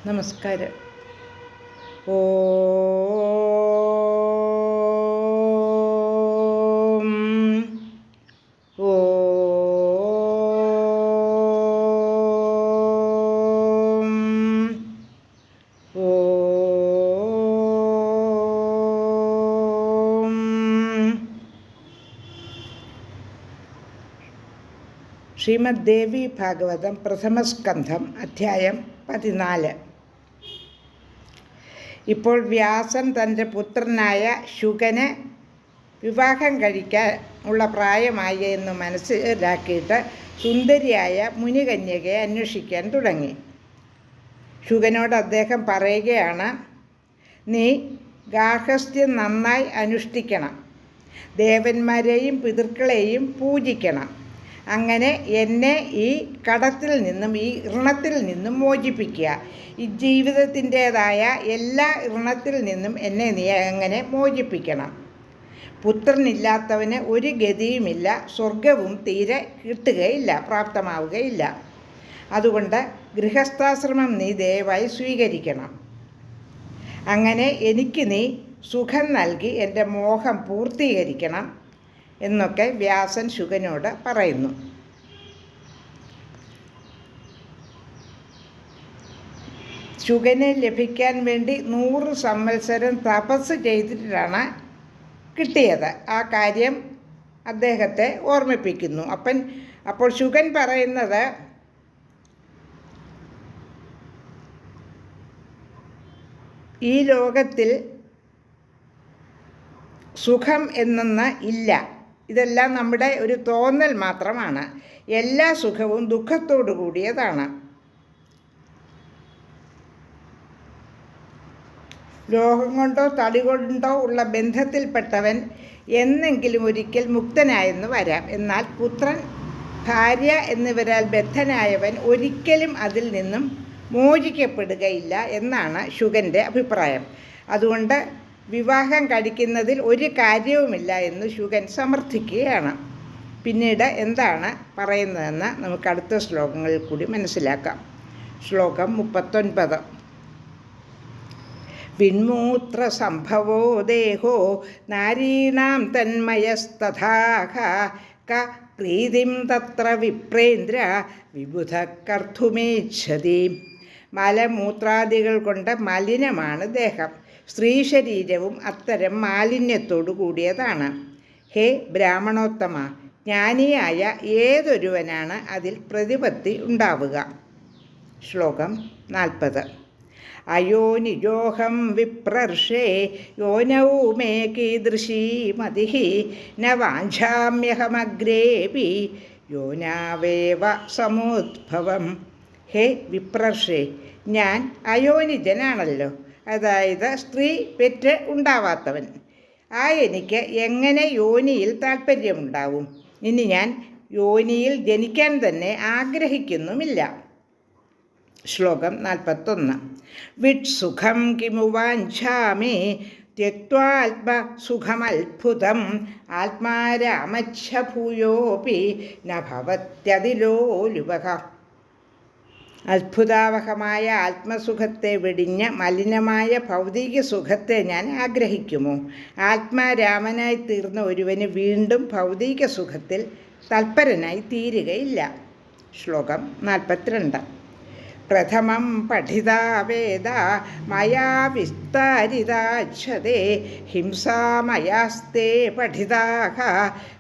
നമസ്കാരം. ഓം ഓം ഓം. ശ്രീമദ് ദേവി ഭാഗവതം പ്രഥമസ്കന്ധം അധ്യായം 14. ഇപ്പോൾ വ്യാസൻ തൻ്റെ പുത്രനായ ശുകന് വിവാഹം കഴിക്കാൻ ഉള്ള പ്രായമായി എന്ന് മനസ്സിലാക്കിയിട്ട് സുന്ദരിയായ മുനികന്യകയെ അന്വേഷിക്കാൻ തുടങ്ങി. ശുകനോട് അദ്ദേഹം പറയുകയാണ്, നീ ഗാർഹസ്ഥ്യം നന്നായി അനുഷ്ഠിക്കണം, ദേവന്മാരെയും പിതൃക്കളെയും പൂജിക്കണം. അങ്ങനെ എന്നെ ഈ കടത്തിൽ നിന്നും, ഈ ഋണത്തിൽ നിന്നും മോചിപ്പിക്കുക. ഈ ജീവിതത്തിൻ്റേതായ എല്ലാ ഋണത്തിൽ നിന്നും എന്നെ നീ അങ്ങനെ മോചിപ്പിക്കണം. പുത്രനില്ലാത്തവന് ഒരു ഗതിയുമില്ല, സ്വർഗവും തീരെ കിട്ടുകയില്ല, പ്രാപ്തമാവുകയില്ല. അതുകൊണ്ട് ഗൃഹസ്ഥാശ്രമം നീ ദയവായി സ്വീകരിക്കണം. അങ്ങനെ എനിക്ക് നീ സുഖം നൽകി എൻ്റെ മോഹം പൂർത്തീകരിക്കണം എന്നൊക്കെ വ്യാസൻ ശുകനോട് പറയുന്നു. ശുകനെ ലഭിക്കാൻ വേണ്ടി 100 സംവത്സരം തപസ് ചെയ്തിട്ടാണ് കിട്ടിയത്. ആ കാര്യം അദ്ദേഹത്തെ ഓർമ്മിപ്പിക്കുന്നു. അപ്പോൾ ശുകൻ പറയുന്നത്, ഈ ലോകത്തിൽ സുഖം എന്നൊന്ന് ഇല്ല, ഇതെല്ലാം നമ്മുടെ ഒരു തോന്നൽ മാത്രമാണ്. എല്ലാ സുഖവും ദുഃഖത്തോടു കൂടിയതാണ്. ലോകം കൊണ്ടോ തടി കൊണ്ടോ ഉള്ള ബന്ധത്തിൽപ്പെട്ടവൻ എന്നെങ്കിലും ഒരിക്കൽ മുക്തനായെന്ന് വരാം. എന്നാൽ പുത്രൻ, ഭാര്യ എന്നിവരാൽ ബദ്ധനായവൻ ഒരിക്കലും അതിൽ നിന്നും മോചിക്കപ്പെടുകയില്ല എന്നാണ് ശുകൻ്റെ അഭിപ്രായം. അതുകൊണ്ട് വിവാഹം കഴിക്കുന്നതിൽ ഒരു കാര്യവുമില്ല എന്ന് ശുകൻ സമർത്ഥിക്കുകയാണ്. പിന്നീട് എന്താണ് പറയുന്നതെന്ന് നമുക്ക് അടുത്ത ശ്ലോകങ്ങളിൽ കൂടി മനസ്സിലാക്കാം. ശ്ലോകം 39. വിൺമൂത്ര സംഭവോ ദേഹോ നാരീണാം തന്മയസ്തഥാഹ ക പ്രീതിം തത്ര വിപ്രേന്ദ്ര വിബുധ കർത്തുമേച്ഛതി. മലമൂത്രാദികൾ കൊണ്ട് മലിനമാണ് ദേഹം. സ്ത്രീ ശരീരവും അത്തരം മാലിന്യത്തോടു കൂടിയതാണ്. ഹേ ബ്രാഹ്മണോത്തമ, ജ്ഞാനിയായ ഏതൊരുവനാണ് അതിൽ പ്രതിപത്തി ഉണ്ടാവുക. ശ്ലോകം 40. അയോനിജോഹം വിപ്രർഷേ യോനൗ മേ കീദൃശീ മതിഃ ന വാഞ്ചാമ്യഹമഗ്രേപി യോനാവേവ സമുദ്ഭവം. ഹേ വിപ്രർഷേ, ഞാൻ അയോനിജനാണല്ലോ, അതായത് സ്ത്രീ പെറ്റ് ഉണ്ടാവാത്തവൻ. എനിക്ക് എങ്ങനെ യോനിയിൽ താല്പര്യമുണ്ടാവും? ഇനി ഞാൻ യോനിയിൽ ജനിക്കാൻ തന്നെ ആഗ്രഹിക്കുന്നുമില്ല. ശ്ലോകം 41. വിട്സുഖം കിമു വാഞ്ചാമി ത്യക്ത്വാത്മസുഖമത്ഭുതം ആത്മാരാമച്ഛ ഭൂയോപി ന ഭവത്യതിലോലുപഃ. അത്ഭുതാവഹമായ ആത്മസുഖത്തെ വെടിഞ്ഞ് മലിനമായ ഭൗതിക സുഖത്തെ ഞാൻ ആഗ്രഹിക്കുമോ? ആത്മാരാമനായി തീർന്ന ഒരുവന് വീണ്ടും ഭൗതിക സുഖത്തിൽ തൽപരനായി തീരുകയില്ല. ശ്ലോകം 42. പ്രഥമം പഠിതാ വേദ മയാ വിസ്താരിതാച്ഛതേ ഹിംസാമയാസ്തേ പഠിതാഃ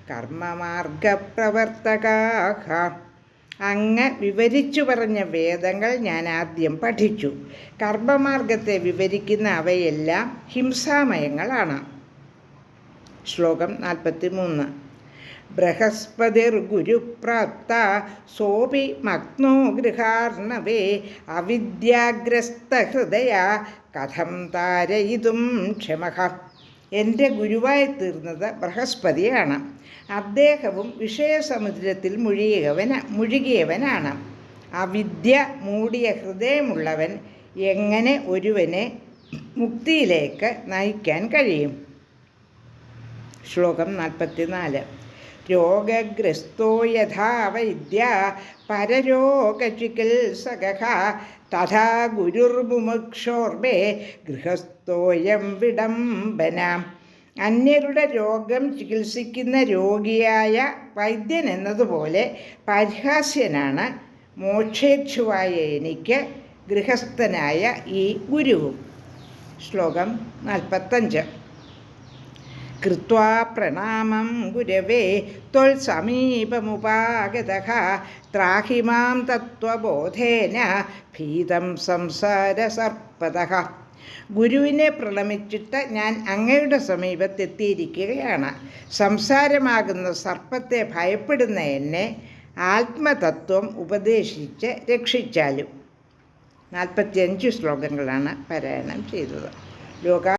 കർമ്മമാർഗപ്രവർത്തകാഃ. അങ്ങ് വിവരിച്ചു പറഞ്ഞ വേദങ്ങൾ ഞാൻ ആദ്യം പഠിച്ചു. കർമ്മമാർഗത്തെ വിവരിക്കുന്ന അവയെല്ലാം ഹിംസാമയങ്ങളാണ്. ശ്ലോകം 43. ബൃഹസ്പതിർ ഗുരുപ്രാപ്ത സോപി മഗ്നോ ഗൃഹാർണവേ അവിദ്യാഗ്രസ്തഹൃദയ കഥം താരയിതും ക്ഷമഃ. എൻ്റെ ഗുരുവായി തീർന്നത് ബൃഹസ്പതിയാണ്. അദ്ദേഹവും വിഷയസമുദ്രത്തിൽ മുഴുകിയവനാണ്. അവിദ്യ മൂടിയ ഹൃദയമുള്ളവൻ എങ്ങനെ ഒരുവനെ മുക്തിയിലേക്ക് നയിക്കാൻ കഴിയും? ശ്ലോകം 44. രോഗഗ്രസ്തോ യഥാ വൈദ്യ പരരോഗചികിത്സകഃ തഥാ ഗുരുർമുമുക്ഷോർമേ ഗൃഹസ്ഥോയം വിഡംബന. അന്യരുടെ രോഗം ചികിത്സിക്കുന്ന രോഗിയായ വൈദ്യൻ എന്നതുപോലെ പരിഹാസ്യനാണ് മോക്ഷേച്ഛുവായ എനിക്ക് ഗൃഹസ്ഥനായ ഈ ഗുരുവും. ശ്ലോകം 45. കൃത്വാ പ്രണാമം ഗുരവേ ത്വൽസമീപമുപാഗതഃ ത്രാഹി മാം തത്വബോധേന ഭീതം സംസാരസർപ്പതഃ. ഗുരുവിനെ പ്രണമിച്ചിട്ട് ഞാൻ അങ്ങയുടെ സമീപത്തെത്തിയിരിക്കുകയാണ്. സംസാരമാകുന്ന സർപ്പത്തെ ഭയപ്പെടുന്ന എന്നെ ആത്മതത്വം ഉപദേശിച്ച് രക്ഷിച്ചാലും. 45 ശ്ലോകങ്ങളാണ് പാരായണം ചെയ്തത്. ലോക